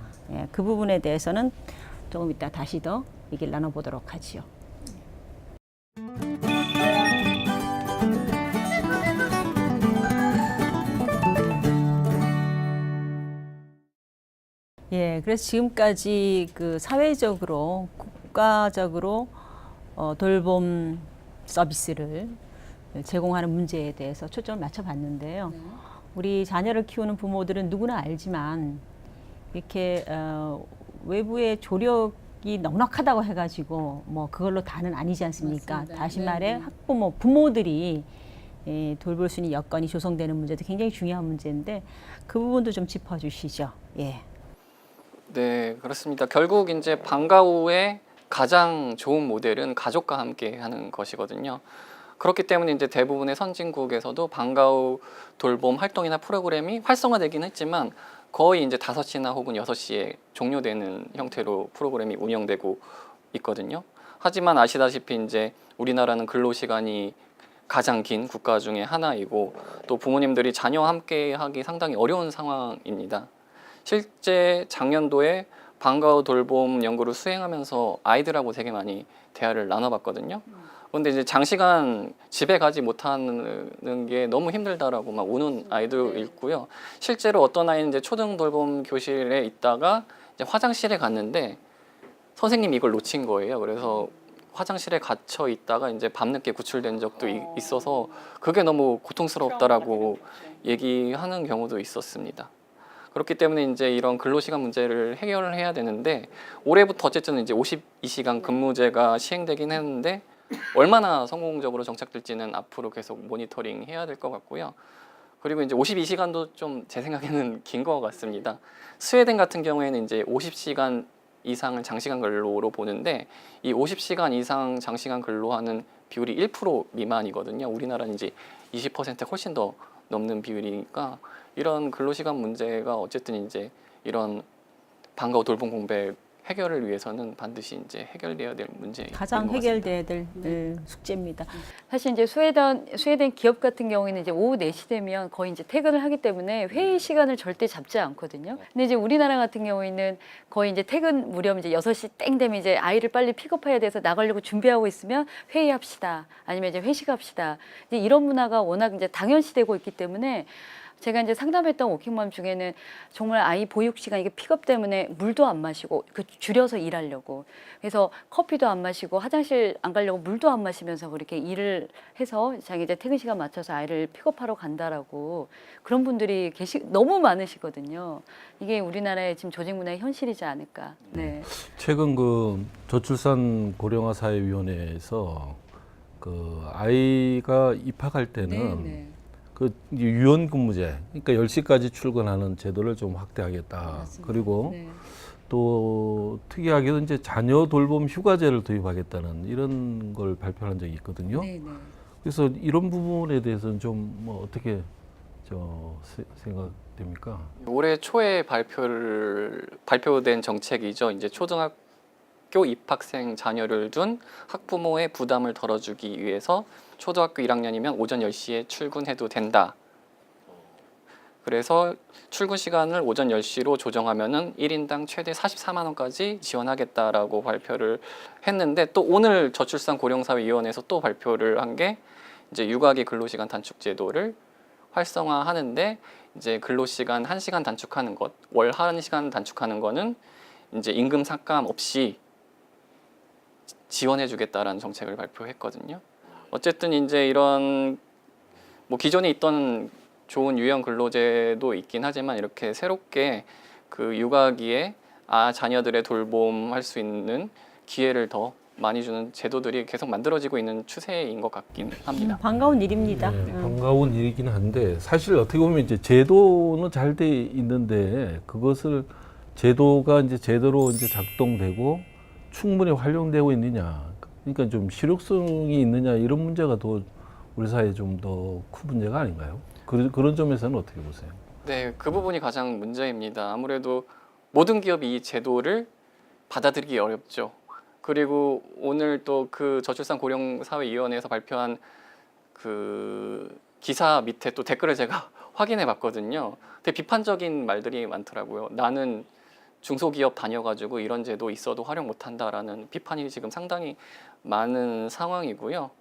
그 부분에 대해서는 조금 이따 다시 더 얘기를 나눠보도록 하지요. 그래서 지금까지 그 사회적으로 국가적으로 돌봄 서비스를 제공하는 문제에 대해서 초점을 맞춰봤는데요. 우리 자녀를 키우는 부모들은 누구나 알지만 이렇게 외부의 조력이 넉넉하다고 해가지고 뭐 그걸로 다는 아니지 않습니까? 맞습니다. 다시 네, 말해 네. 학부모, 부모들이 돌볼 수 있는 여건이 조성되는 문제도 굉장히 중요한 문제인데 그 부분도 좀 짚어주시죠. 네, 그렇습니다. 결국 이제 방과 후에 가장 좋은 모델은 가족과 함께 하는 것이거든요. 그렇기 때문에 이제 대부분의 선진국에서도 방과 후 돌봄 활동이나 프로그램이 활성화되긴 했지만 거의 이제 5시나 혹은 6시에 종료되는 형태로 프로그램이 운영되고 있거든요. 하지만 아시다시피 이제 우리나라는 근로시간이 가장 긴 국가 중에 하나이고 또 부모님들이 자녀와 함께 하기 상당히 어려운 상황입니다. 실제 작년도에 방과 후 돌봄 연구를 수행하면서 아이들하고 되게 많이 대화를 나눠봤거든요. 그런데 이제 장시간 집에 가지 못하는 게 너무 힘들다라고 막 우는 아이도 있고요. 실제로 어떤 아이는 이제 초등 돌봄 교실에 있다가 이제 화장실에 갔는데 선생님이 이걸 놓친 거예요. 그래서 화장실에 갇혀 있다가 이제 밤늦게 구출된 적도 있어서 그게 너무 고통스럽다라고 얘기하는 경우도 있었습니다. 그렇기 때문에 이제 이런 근로시간 문제를 해결을 해야 되는데 올해부터 어쨌든 이제 52시간 근무제가 시행되긴 했는데 얼마나 성공적으로 정착될지는 앞으로 계속 모니터링 해야 될 것 같고요. 그리고 이제 52시간도 좀 제 생각에는 긴 것 같습니다. 스웨덴 같은 경우에는 이제 50시간 이상을 장시간 근로로 보는데 이 50시간 이상 장시간 근로하는 비율이 1% 미만이거든요. 우리나라는 이제 20%가 훨씬 더 넘는 비율이니까 이런 근로시간 문제가 어쨌든 이제 이런 방과 후 돌봄 공백 해결을 위해서는 반드시 이제 해결돼야 될 문제인 가장 것 같습니다. 해결돼야 될 숙제입니다. 사실 이제 스웨덴 기업 같은 경우에는 이제 오후 4시 되면 거의 이제 퇴근을 하기 때문에 회의 시간을 절대 잡지 않거든요. 근데 이제 우리나라 같은 경우에는 거의 이제 퇴근 무렵 이제 6시 땡 되면 이제 아이를 빨리 픽업해야 돼서 나가려고 준비하고 있으면 회의합시다. 아니면 이제 회식합시다. 이제 이런 문화가 워낙 이제 당연시되고 있기 때문에 제가 이제 상담했던 워킹맘 중에는 정말 아이 보육 시간 이게 픽업 때문에 물도 안 마시고 그 줄여서 일하려고 그래서 커피도 안 마시고 화장실 안 가려고 물도 안 마시면서 그렇게 일을 해서 자기 이제 퇴근 시간 맞춰서 아이를 픽업하러 간다라고 그런 분들이 너무 많으시거든요. 이게 우리나라의 지금 조직 문화의 현실이지 않을까. 네. 최근 그 저출산 고령화 사회위원회에서 그 아이가 입학할 때는 그 유연근무제, 그러니까 10시까지 출근하는 제도를 좀 확대하겠다. 맞습니다. 그리고 네. 또 특이하게도 이제 자녀 돌봄 휴가제를 도입하겠다는 이런 걸 발표한 적이 있거든요. 네, 네. 그래서 이런 부분에 대해서는 좀 뭐 어떻게 생각됩니까? 올해 초에 발표된 정책이죠. 이제 초등학교 입학생 자녀를 둔 학부모의 부담을 덜어주기 위해서 초등학교 1학년이면 오전 10시에 출근해도 된다. 그래서 출근 시간을 오전 10시로 조정하면은 1인당 최대 44만 원까지 지원하겠다라고 발표를 했는데, 또 오늘 저출산고령사회위원회에서 또 발표를 한 게 이제 육아기 근로시간 단축 제도를 활성화하는데, 이제 근로시간 1시간 단축하는 것, 월 1시간 단축하는 거는 이제 임금 삭감 없이 지원해 주겠다라는 정책을 발표했거든요. 어쨌든 이제 이런 뭐 기존에 있던 좋은 유형 근로제도 있긴 하지만, 이렇게 새롭게 그 육아기에 자녀들의 돌봄할 수 있는 기회를 더 많이 주는 제도들이 계속 만들어지고 있는 추세인 것 같긴 합니다. 반가운 일입니다. 네, 반가운 일이긴 한데 사실 어떻게 보면 이제 제도는 잘 돼 있는데 그것을 제도가 이제 제대로 이제 작동되고 충분히 활용되고 있느냐, 그러니까 좀 실효성이 있느냐, 이런 문제가 더 우리 사회에 좀 더 큰 문제가 아닌가요? 그런 점에서는 어떻게 보세요? 네, 그 부분이 가장 문제입니다. 아무래도 모든 기업이 이 제도를 받아들이기 어렵죠. 그리고 오늘 또 그 저출산고령사회위원회에서 발표한 그 기사 밑에 또 댓글을 제가 확인해 봤거든요. 되게 비판적인 말들이 많더라고요. 나는 중소기업 다녀가지고 이런 제도 있어도 활용 못한다라는 비판이 지금 상당히 많은 상황이고요.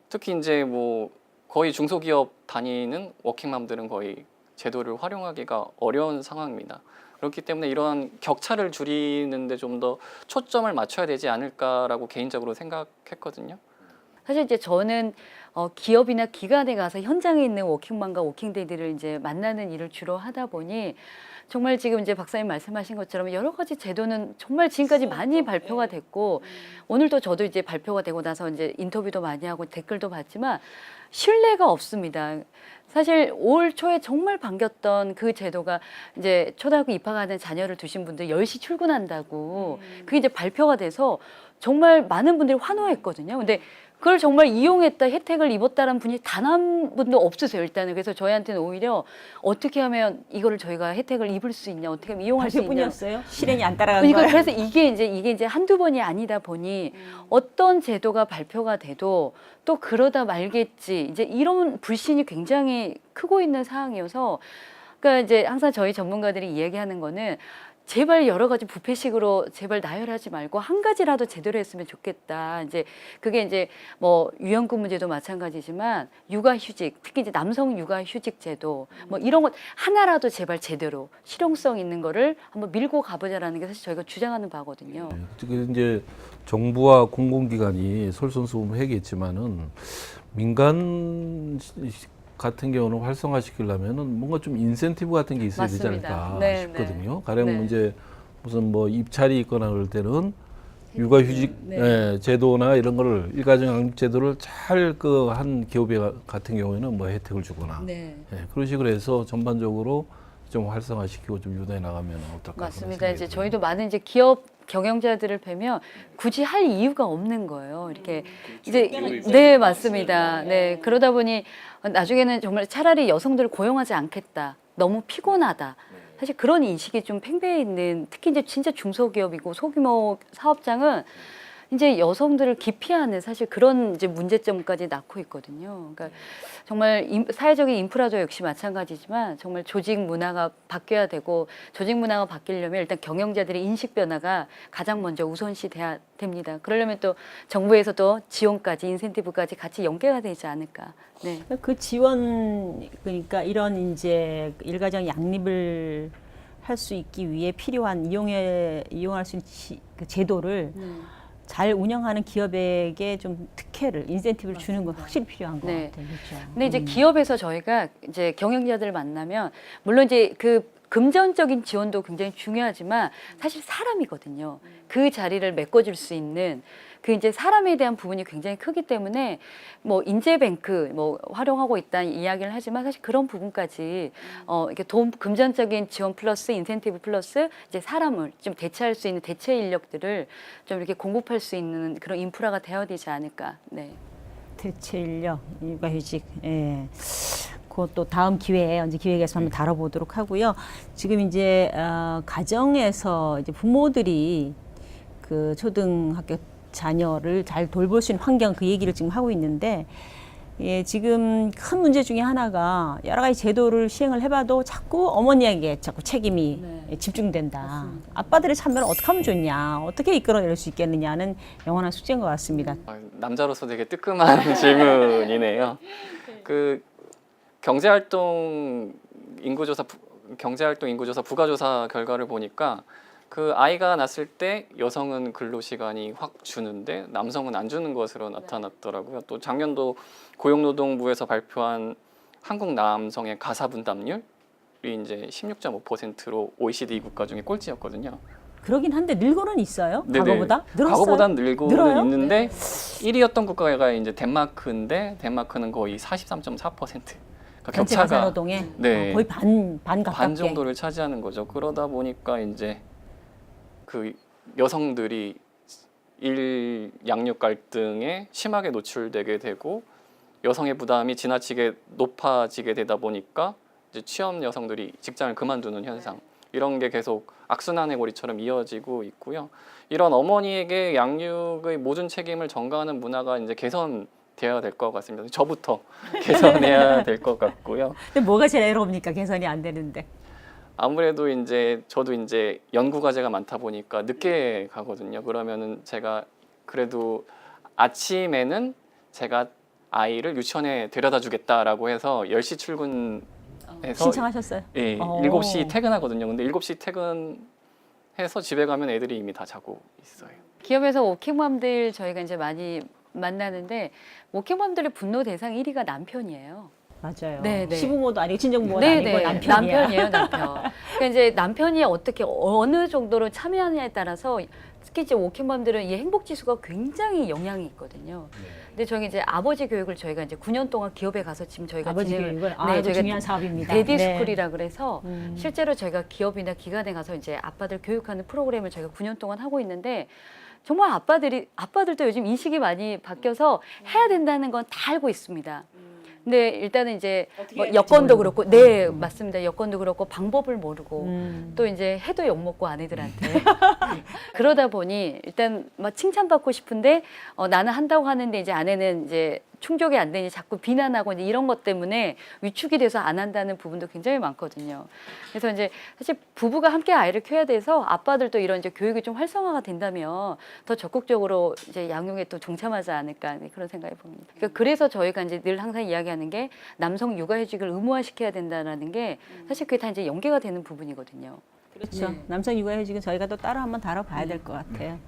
특히 이제 뭐 거의 중소기업 다니는 워킹맘들은 거의 제도를 활용하기가 어려운 상황입니다. 그렇기 때문에 이런 격차를 줄이는데 좀 더 초점을 맞춰야 되지 않을까라고 개인적으로 생각했거든요. 사실 이제 저는 기업이나 기관에 가서 현장에 있는 워킹맘과 워킹데이들을 이제 만나는 일을 주로 하다 보니, 정말 지금 이제 박사님 말씀하신 것처럼 여러 가지 제도는 정말 지금까지 많이 발표가 됐고, 오늘도 저도 이제 발표가 되고 나서 이제 인터뷰도 많이 하고 댓글도 봤지만 신뢰가 없습니다. 사실 올 초에 정말 반겼던 그 제도가 이제 초등학교 입학하는 자녀를 두신 분들 10시 출근한다고 그게 이제 발표가 돼서 정말 많은 분들이 환호했거든요. 근데 그걸 정말 이용했다, 혜택을 입었다는 분이 단 한 분도 없으세요, 일단은. 그래서 저희한테는 오히려 어떻게 하면 이거를 저희가 혜택을 입을 수 있냐, 어떻게 하면 이용할 수 있냐. 발표뿐이었어요? 실행이 안 따라간 이거 거예요? 그래서 이게 이제 한두 번이 아니다 보니 어떤 제도가 발표가 돼도 또 그러다 말겠지, 이제 이런 불신이 굉장히 크고 있는 상황이어서, 그러니까 이제 항상 저희 전문가들이 이야기하는 거는 제발 여러 가지 부패식으로 제발 나열하지 말고 한 가지라도 제대로 했으면 좋겠다. 이제 그게 이제 뭐 유연근 문제도 마찬가지지만 육아휴직, 특히 이제 남성 육아휴직 제도 뭐 이런 것 하나라도 제발 제대로 실용성 있는 거를 한번 밀고 가보자라는 게 사실 저희가 주장하는 바거든요. 네, 이제 정부와 공공기관이 솔선수범하겠지만은 민간 같은 경우는 활성화시키려면은 뭔가 좀 인센티브 같은 게 있어야 되지 맞습니다. 않을까 네, 싶거든요. 네. 가령 네. 이제 무슨 뭐 입찰이 있거나 그럴 때는 육아휴직 제도나 이런 거를 일가정 양육 제도를 잘 그 한 기업에 같은 경우에는 뭐 혜택을 주거나 그런 식으로 해서 전반적으로 좀 활성화시키고 좀 유도해 나가면 어떨까? 맞습니다. 이제 저희도 많은 이제 기업 경영자들을 뵈면 굳이 할 이유가 없는 거예요. 이렇게 이제 네, 맞습니다. 네, 그러다 보니 나중에는 정말 차라리 여성들을 고용하지 않겠다. 너무 피곤하다. 사실 그런 인식이 좀 팽배해 있는, 특히 이제 진짜 중소기업이고 소규모 사업장은 이제 여성들을 기피하는 사실 그런 이제 문제점까지 낳고 있거든요. 그러니까 정말 사회적인 인프라도 역시 마찬가지지만 정말 조직 문화가 바뀌어야 되고, 조직 문화가 바뀌려면 일단 경영자들의 인식 변화가 가장 먼저 우선시 돼야 됩니다. 그러려면 또 정부에서도 지원까지 인센티브까지 같이 연계가 되지 않을까. 네. 그 지원, 그러니까 이런 이제 일가정 양립을 할 수 있기 위해 필요한 이용할 수 있는 그 제도를 잘 운영하는 기업에게 좀 특혜를, 인센티브를 주는 건 확실히 필요한 것 네. 같아요. 그렇죠. 근데 이제 기업에서 저희가 이제 경영자들을 만나면, 물론 이제 그 금전적인 지원도 굉장히 중요하지만 사실 사람이거든요. 그 자리를 메꿔줄 수 있는 그 이제 사람에 대한 부분이 굉장히 크기 때문에 뭐 인재뱅크 뭐 활용하고 있다는 이야기를 하지만 사실 그런 부분까지 이렇게 금전적인 지원 플러스 인센티브 플러스 이제 사람을 좀 대체할 수 있는 대체 인력들을 좀 이렇게 공급할 수 있는 그런 인프라가 되어야 되지 않을까. 네. 대체 인력, 육아휴직. 예. 그것도 다음 기회에 언제 기획에서 한번 다뤄보도록 하고요. 지금 이제 가정에서 이제 부모들이 그 초등학교 자녀를 잘 돌볼 수 있는 환경 그 얘기를 지금 하고 있는데 예, 지금 큰 문제 중에 하나가 여러 가지 제도를 시행을 해봐도 자꾸 어머니에게 자꾸 책임이 집중된다. 맞습니다. 아빠들의 참여를 어떻게 하면 좋냐, 어떻게 이끌어낼 수 있겠느냐는 영원한 숙제인 것 같습니다. 남자로서 되게 뜨끔한 질문이네요. 그 경제활동 인구조사 부가조사 결과를 보니까 그 아이가 낳았을 때 여성은 근로시간이 확 주는데 남성은 안 주는 것으로 나타났더라고요. 또 작년도 고용노동부에서 발표한 한국 남성의 가사분담률이 이제 16.5%로 OECD 국가 중에 꼴찌였거든요. 그러긴 한데 늘고는 있어요? 네네. 과거보다? 늘었어요? 과거보단 늘고는 늘어요? 있는데 1위였던 국가가 이제 덴마크인데 덴마크는 거의 43.4%. 그러니까 전체 격차가 가사노동의 네. 거의 반 가깝게. 반 정도를 차지하는 거죠. 그러다 보니까 이제 그 여성들이 일 양육 갈등에 심하게 노출되게 되고 여성의 부담이 지나치게 높아지게 되다 보니까 이제 취업 여성들이 직장을 그만두는 현상 이런 게 계속 악순환의 고리처럼 이어지고 있고요. 이런 어머니에게 양육의 모든 책임을 전가하는 문화가 이제 개선되어야 될 것 같습니다. 저부터 개선해야 될 것 같고요. 근데 뭐가 제일 애롭습니까? 개선이 안 되는데. 아무래도 이제 저도 이제 연구 과제가 많다 보니까 늦게 가거든요. 그러면은 제가 그래도 아침에는 제가 아이를 유치원에 데려다 주겠다라고 해서 10시 출근해서 신청하셨어요? 예, 7시 퇴근하거든요. 근데 7시 퇴근해서 집에 가면 애들이 이미 다 자고 있어요. 기업에서 워킹맘들 저희가 이제 많이 만나는데 워킹맘들의 분노 대상 1위가 남편이에요. 맞아요. 네, 네. 시부모도 아니고 친정부모도 네, 아니고 네. 남편이야. 남편이에요, 남편. 그러니까 이제 남편이 어떻게 어느 정도로 참여하냐에 따라서 특히 이제 워킹맘들은 이 행복 지수가 굉장히 영향이 있거든요. 근데 저희 이제 아버지 교육을 저희가 이제 9년 동안 기업에 가서 지금 저희가 아버지 진행을- 교육은 네, 아주 저희가 중요한 사업입니다. 데디 네. 스쿨이라 그래서 실제로 저희가 기업이나 기관에 가서 이제 아빠들 교육하는 프로그램을 저희가 9년 동안 하고 있는데 정말 아빠들도 요즘 인식이 많이 바뀌어서 해야 된다는 건 다 알고 있습니다. 근데 일단은 이제 뭐 여건도 그렇고, 네, 맞습니다. 여건도 그렇고 방법을 모르고 또 이제 해도 욕 먹고 아내들한테 그러다 보니 일단 막 칭찬받고 싶은데 나는 한다고 하는데 이제 아내는 이제 충족이 안 되니 자꾸 비난하고 이제 이런 것 때문에 위축이 돼서 안 한다는 부분도 굉장히 많거든요. 그래서 이제 사실 부부가 함께 아이를 키워야 돼서 아빠들도 이런 이제 교육이 좀 활성화가 된다면 더 적극적으로 이제 양육에 또 동참하지 않을까 그런 생각이 봅니다. 그러니까 그래서 저희가 이제 늘 항상 이야기하는 게 남성 육아휴직을 의무화시켜야 된다라는 게 사실 그게 다 이제 연계가 되는 부분이거든요. 그렇죠. 네. 남성 육아휴직은 저희가 또 따로 한번 다뤄봐야 될 것 같아요.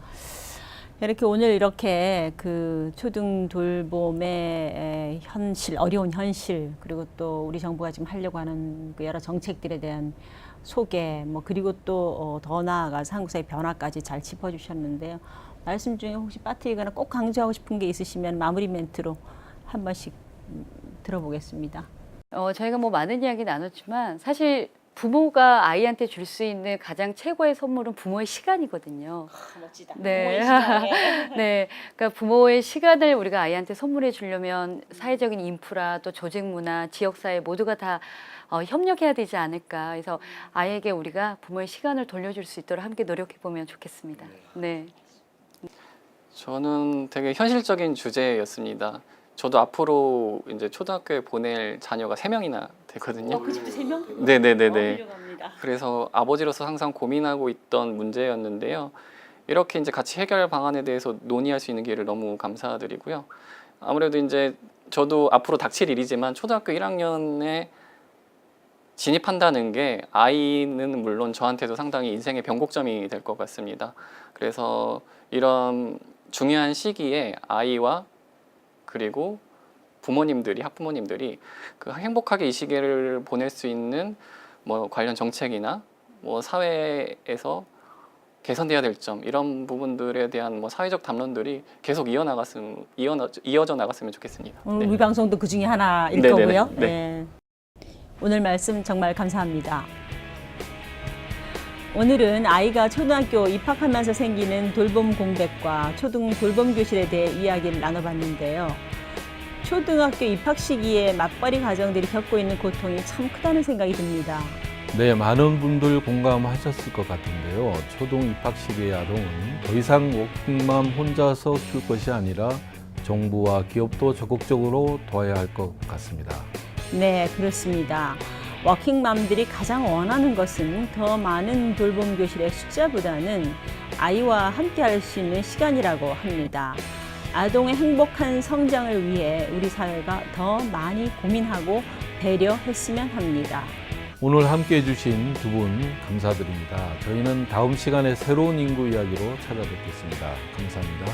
이렇게 오늘 이렇게 그 초등 돌봄의 현실, 어려운 현실, 그리고 또 우리 정부가 지금 하려고 하는 그 여러 정책들에 대한 소개, 뭐 그리고 또 더 나아가서 한국 사회 변화까지 잘 짚어주셨는데요. 말씀 중에 혹시 빠뜨리거나 꼭 강조하고 싶은 게 있으시면 마무리 멘트로 한 번씩 들어보겠습니다. 저희가 뭐 많은 이야기 나눴지만 사실 부모가 아이한테 줄 수 있는 가장 최고의 선물은 부모의 시간이거든요. 멋지다. 네. 네. 그러니까 부모의 시간을 우리가 아이한테 선물해 주려면 사회적인 인프라 또 조직 문화, 지역 사회 모두가 다 협력해야 되지 않을까. 그래서 아이에게 우리가 부모의 시간을 돌려줄 수 있도록 함께 노력해 보면 좋겠습니다. 네. 저는 되게 현실적인 주제였습니다. 저도 앞으로 이제 초등학교에 보낼 자녀가 3명이나 되거든요. 그 집도 3명? 네네네네. 그래서 아버지로서 항상 고민하고 있던 문제였는데요. 이렇게 이제 같이 해결 방안에 대해서 논의할 수 있는 기회를 너무 감사드리고요. 아무래도 이제 저도 앞으로 닥칠 일이지만 초등학교 1학년에 진입한다는 게 아이는 물론 저한테도 상당히 인생의 변곡점이 될 것 같습니다. 그래서 이런 중요한 시기에 아이와 그리고 부모님들이 학부모님들이 그 행복하게 이 시기를 보낼 수 있는 뭐 관련 정책이나 뭐 사회에서 개선돼야 될 점 이런 부분들에 대한 뭐 사회적 담론들이 계속 이어져 나갔으면 좋겠습니다. 오늘 네. 우리 방송도 그 중에 하나일 네네네. 거고요. 네. 네. 오늘 말씀 정말 감사합니다. 오늘은 아이가 초등학교 입학하면서 생기는 돌봄 공백과 초등 돌봄 교실에 대해 이야기를 나눠봤는데요. 초등학교 입학 시기에 맞벌이 가정들이 겪고 있는 고통이 참 크다는 생각이 듭니다. 네, 많은 분들 공감하셨을 것 같은데요. 초등 입학 시기의 아동은 더 이상 워킹맘 혼자서 키울 것이 아니라 정부와 기업도 적극적으로 도와야 할 것 같습니다. 네, 그렇습니다. 워킹맘들이 가장 원하는 것은 더 많은 돌봄 교실의 숫자보다는 아이와 함께 할 수 있는 시간이라고 합니다. 아동의 행복한 성장을 위해 우리 사회가 더 많이 고민하고 배려했으면 합니다. 오늘 함께해 주신 두 분 감사드립니다. 저희는 다음 시간에 새로운 인구 이야기로 찾아뵙겠습니다. 감사합니다.